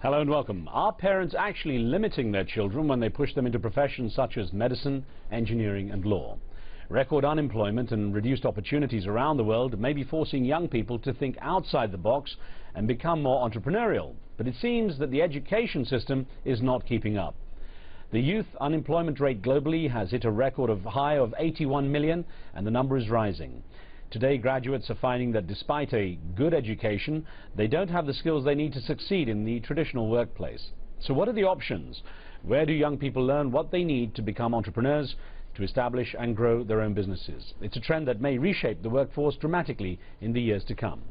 Hello and welcome. Are parents actually limiting their children when they push them into professions such as medicine, engineering and law? Record unemployment and reduced opportunities around the world may be forcing young people to think outside the box and become more entrepreneurial. But it seems that the education system is not keeping up. The youth unemployment rate globally has hit a record high of 81 million, and the number is rising. Today, graduates are finding that despite a good education, they don't have the skills they need to succeed in the traditional workplace. So what are the options? Where do young people learn what they need to become entrepreneurs, to establish and grow their own businesses? It's a trend that may reshape the workforce dramatically in the years to come.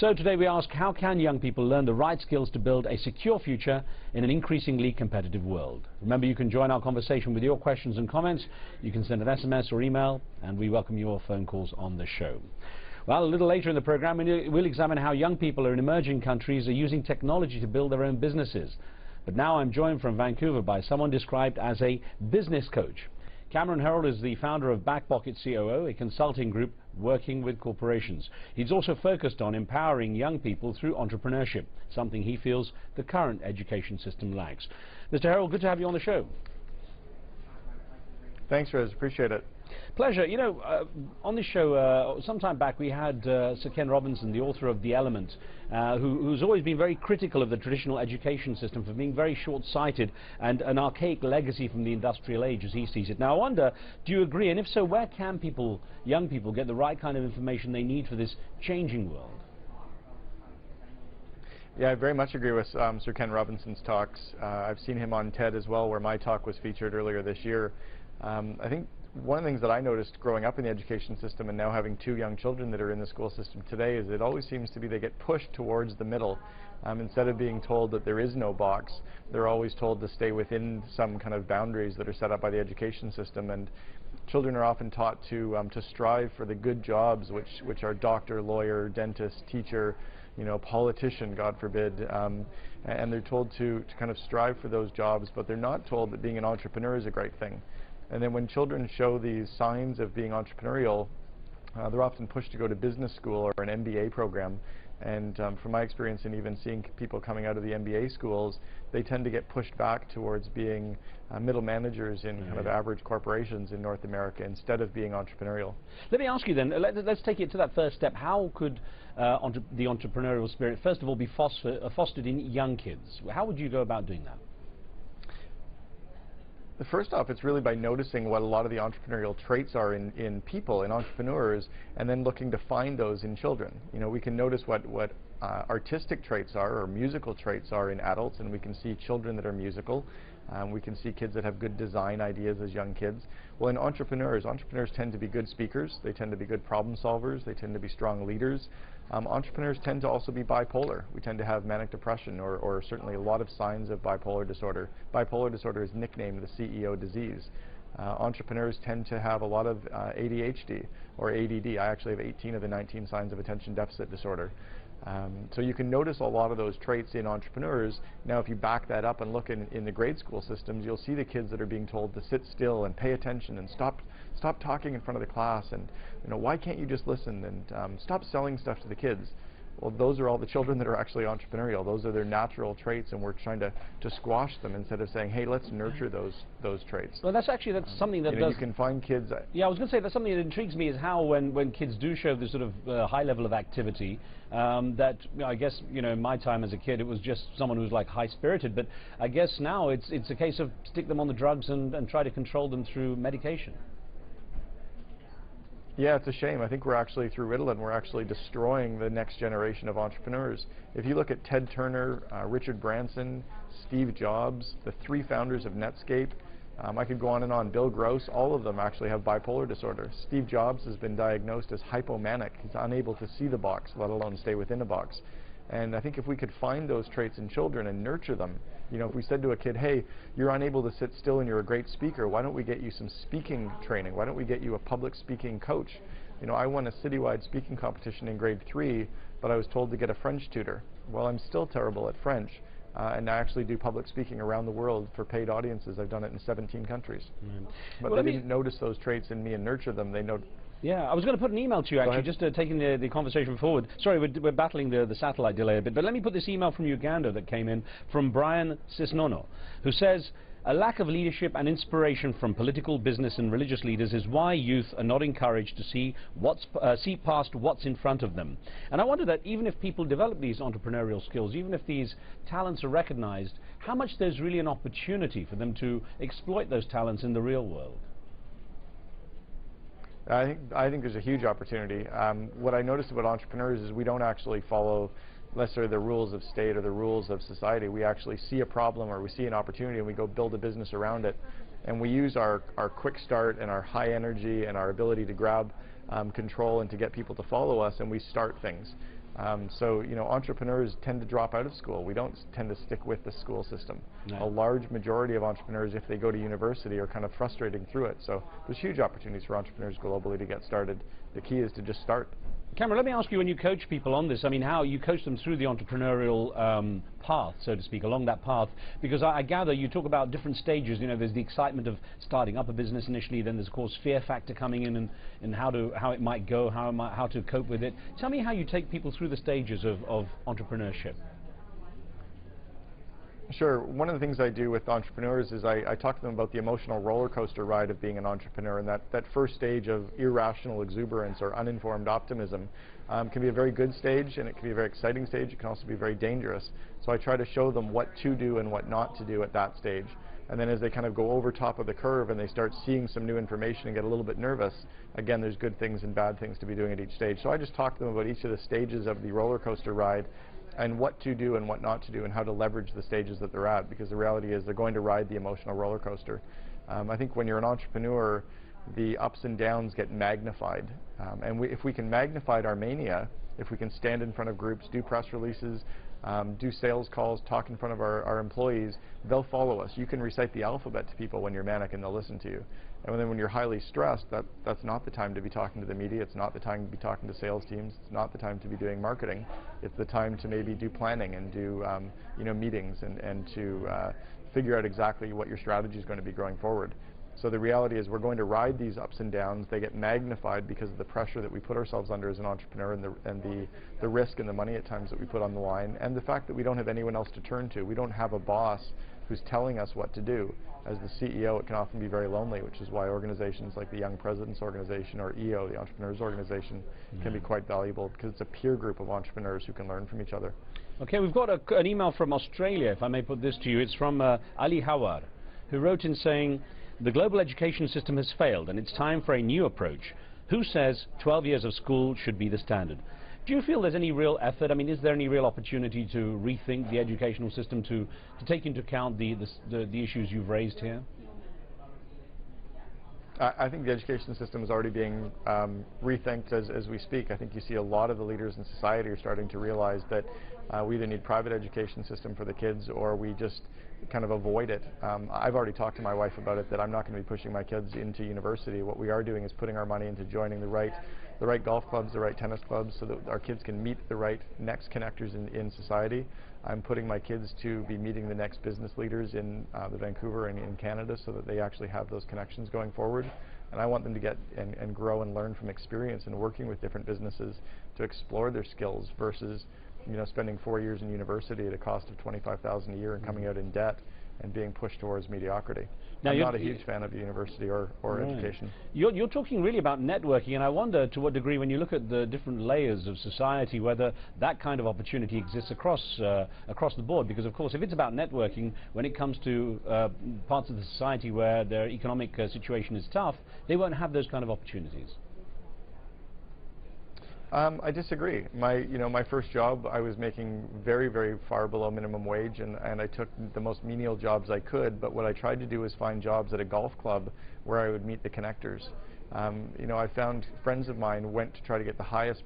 So today we ask, how can young people learn the right skills to build a secure future in an increasingly competitive world? Remember, you can join our conversation with your questions and comments. You can send an SMS or email, and we welcome your phone calls on the show. Well, a little later in the program, we'll examine how young people in emerging countries are using technology to build their own businesses. But now I'm joined from Vancouver by someone described as a business coach. Cameron Herold is the founder of Backpocket COO, a consulting group working with corporations. He's also focused on empowering young people through entrepreneurship, something he feels the current education system lacks. Mr. Herold, good to have you on the show. Thanks, Rose. Appreciate it. Pleasure. You know, on this show, some time back, we had Sir Ken Robinson, the author of The Element, who's always been very critical of the traditional education system for being very short-sighted and an archaic legacy from the industrial age, as he sees it. Now, I wonder, do you agree? And if so, where can young people, get the right kind of information they need for this changing world? Yeah, I very much agree with Sir Ken Robinson's talks. I've seen him on TED as well, where my talk was featured earlier this year. I think one of the things that I noticed growing up in the education system and now having two young children that are in the school system today is it always seems to be they get pushed towards the middle. Instead of being told that there is no box, they're always told to stay within some kind of boundaries that are set up by the education system. And children are often taught to strive for the good jobs, which are doctor, lawyer, dentist, teacher, politician, God forbid, and they're told to kind of strive for those jobs, but they're not told that being an entrepreneur is a great thing. And then when children show these signs of being entrepreneurial, they're often pushed to go to business school or an MBA program. And from my experience and even seeing people coming out of the MBA schools, they tend to get pushed back towards being middle managers in kind of average corporations in North America instead of being entrepreneurial. Let me ask you then, let's take it to that first step. How could the entrepreneurial spirit, first of all, be fostered in young kids? How would you go about doing that? First off, it's really by noticing what a lot of the entrepreneurial traits are in people, in entrepreneurs, and then looking to find those in children. We can notice what artistic traits are or musical traits are in adults, and we can see children that are musical. We can see kids that have good design ideas as young kids. Well, in entrepreneurs tend to be good speakers. They tend to be good problem solvers. They tend to be strong leaders. Entrepreneurs tend to also be bipolar. We tend to have manic depression or certainly a lot of signs of bipolar disorder. Bipolar disorder is nicknamed the CEO disease. Entrepreneurs tend to have a lot of ADHD or ADD. I actually have 18 of the 19 signs of attention deficit disorder. So you can notice a lot of those traits in entrepreneurs. Now, if you back that up and look in the grade school systems, you'll see the kids that are being told to sit still and pay attention and stop talking in front of the class, and why can't you just listen, and stop selling stuff to the kids. Well, those are all the children that are actually entrepreneurial. Those are their natural traits, and we're trying to squash them instead of saying, hey, let's nurture those traits. Well, that's something that you can find kids. Yeah, I was going to say that's something that intrigues me is how when kids do show this sort of high level of activity, that I guess in my time as a kid it was just someone who was like high spirited, but I guess now it's a case of stick them on the drugs and try to control them through medication. Yeah, it's a shame. I think we're actually, through Ritalin, we're actually destroying the next generation of entrepreneurs. If you look at Ted Turner, Richard Branson, Steve Jobs, the three founders of Netscape, I could go on and on, Bill Gross, all of them actually have bipolar disorder. Steve Jobs has been diagnosed as hypomanic. He's unable to see the box, let alone stay within a box. And I think if we could find those traits in children and nurture them, if we said to a kid, hey, you're unable to sit still and you're a great speaker, why don't we get you some speaking training? Why don't we get you a public speaking coach? I won a citywide speaking competition in grade 3, but I was told to get a French tutor. Well, I'm still terrible at French, and I actually do public speaking around the world for paid audiences. I've done it in 17 countries. But they didn't notice those traits in me and nurture them. Yeah, I was going to put an email to you actually, just taking the conversation forward. Sorry, we're battling the satellite delay a bit, but let me put this email from Uganda that came in from Brian Cisnono, who says, a lack of leadership and inspiration from political, business and religious leaders is why youth are not encouraged to see past what's in front of them. And I wonder that even if people develop these entrepreneurial skills, even if these talents are recognized, how much there's really an opportunity for them to exploit those talents in the real world? I think there's a huge opportunity. What I noticed about entrepreneurs is we don't actually follow necessarily the rules of state or the rules of society. We actually see a problem or we see an opportunity and we go build a business around it. And we use our quick start and our high energy and our ability to grab control and to get people to follow us, and we start things. So, you know, entrepreneurs tend to drop out of school. We don't tend to stick with the school system. No. A large majority of entrepreneurs, if they go to university, are kind of frustrating through it. So there's huge opportunities for entrepreneurs globally to get started. The key is to just start. Cameron, let me ask you, when you coach people on this, I mean, how you coach them through the entrepreneurial path, so to speak, along that path, because I gather you talk about different stages. You know, there's the excitement of starting up a business initially, then there's, of course, fear factor coming in and how it might go, how to cope with it. Tell me how you take people through the stages of entrepreneurship. Sure. One of the things I do with entrepreneurs is I talk to them about the emotional roller coaster ride of being an entrepreneur, and that first stage of irrational exuberance or uninformed optimism can be a very good stage, and it can be a very exciting stage. It can also be very dangerous. So I try to show them what to do and what not to do at that stage. And then as they kind of go over top of the curve and they start seeing some new information and get a little bit nervous, again, there's good things and bad things to be doing at each stage. So I just talk to them about each of the stages of the roller coaster ride and what to do and what not to do and how to leverage the stages that they're at, because the reality is they're going to ride the emotional roller coaster. I think when you're an entrepreneur, the ups and downs get magnified. And if we can magnify our mania, if we can stand in front of groups, do press releases, do sales calls, talk in front of our employees, they'll follow us. You can recite the alphabet to people when you're manic and they'll listen to you. And then when you're highly stressed, that's not the time to be talking to the media. It's not the time to be talking to sales teams. It's not the time to be doing marketing. It's the time to maybe do planning and do meetings and to figure out exactly what your strategy is going to be going forward. So the reality is we're going to ride these ups and downs. They get magnified because of the pressure that we put ourselves under as an entrepreneur and the risk and the money at times that we put on the line, and the fact that we don't have anyone else to turn to. We don't have a boss who's telling us what to do. As the CEO, it can often be very lonely, which is why organizations like the Young Presidents Organization or EO, the Entrepreneurs Organization, can be quite valuable, because it's a peer group of entrepreneurs who can learn from each other. Okay, we've got an email from Australia, if I may put this to you. It's from Ali Hawar, who wrote in saying, the global education system has failed and it's time for a new approach. Who says 12 years of school should be the standard? Do you feel there's any real effort? I mean, is there any real opportunity to rethink the educational system to take into account the issues you've raised here? I think the education system is already being rethinked as we speak. I think you see a lot of the leaders in society are starting to realize that we either need private education system for the kids or we just kind of avoid it. I've already talked to my wife about it, that I'm not going to be pushing my kids into university. What we are doing is putting our money into joining the right golf clubs, the right tennis clubs, so that our kids can meet the right next connectors in society. I'm putting my kids to be meeting the next business leaders in the Vancouver and in Canada, so that they actually have those connections going forward. And I want them to get and grow and learn from experience and working with different businesses to explore their skills versus, you know, spending 4 years in university at a cost of $25,000 a year and coming out in debt and being pushed towards mediocrity. Now, I'm not a huge fan of university or education. You're talking really about networking, and I wonder to what degree, when you look at the different layers of society, whether that kind of opportunity exists across the board. Because, of course, if it's about networking, when it comes to parts of the society where their economic situation is tough, they won't have those kind of opportunities. I disagree. My first job, I was making very, very far below minimum wage, and I took the most menial jobs I could, but what I tried to do was find jobs at a golf club where I would meet the connectors. I found friends of mine went to try to get the highest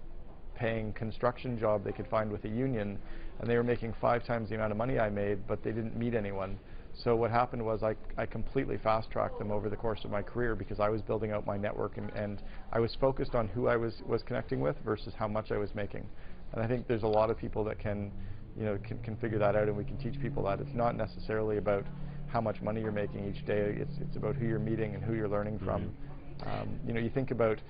paying construction job they could find with a union, and they were making 5 times the amount of money I made, but they didn't meet anyone. So what happened was I completely fast-tracked them over the course of my career, because I was building out my network and I was focused on who I was connecting with versus how much I was making. And I think there's a lot of people that can figure that out, and we can teach people that. It's not necessarily about how much money you're making each day. It's about who you're meeting and who you're learning from. You think about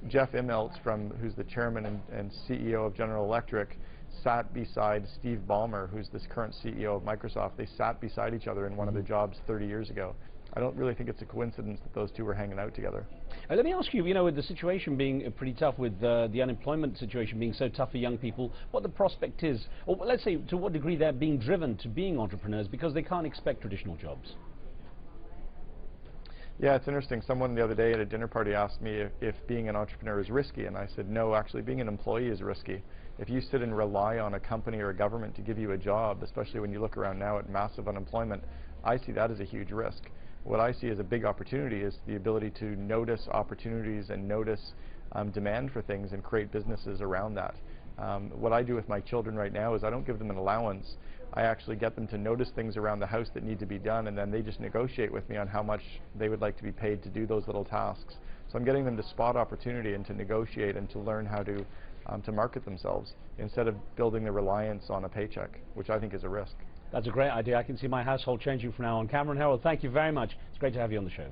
Jeff Immelt, who's the chairman and CEO of General Electric, sat beside Steve Ballmer, who's this current CEO of Microsoft. They sat beside each other in one of their jobs 30 years ago. I don't really think it's a coincidence that those two were hanging out together. Let me ask you, with the situation being pretty tough, with the unemployment situation being so tough for young people, what the prospect is, or let's say to what degree they're being driven to being entrepreneurs because they can't expect traditional jobs. Yeah, it's interesting. Someone the other day at a dinner party asked me if being an entrepreneur is risky, and I said, no, actually being an employee is risky. If you sit and rely on a company or a government to give you a job, especially when you look around now at massive unemployment, I see that as a huge risk. What I see as a big opportunity is the ability to notice opportunities and notice demand for things and create businesses around that. What I do with my children right now is I don't give them an allowance. I actually get them to notice things around the house that need to be done, and then they just negotiate with me on how much they would like to be paid to do those little tasks. So I'm getting them to spot opportunity and to negotiate and to learn how to market themselves instead of building the reliance on a paycheck, which I think is a risk. That's a great idea. I can see my household changing from now on. Cameron, Herold, thank you very much. It's great to have you on the show.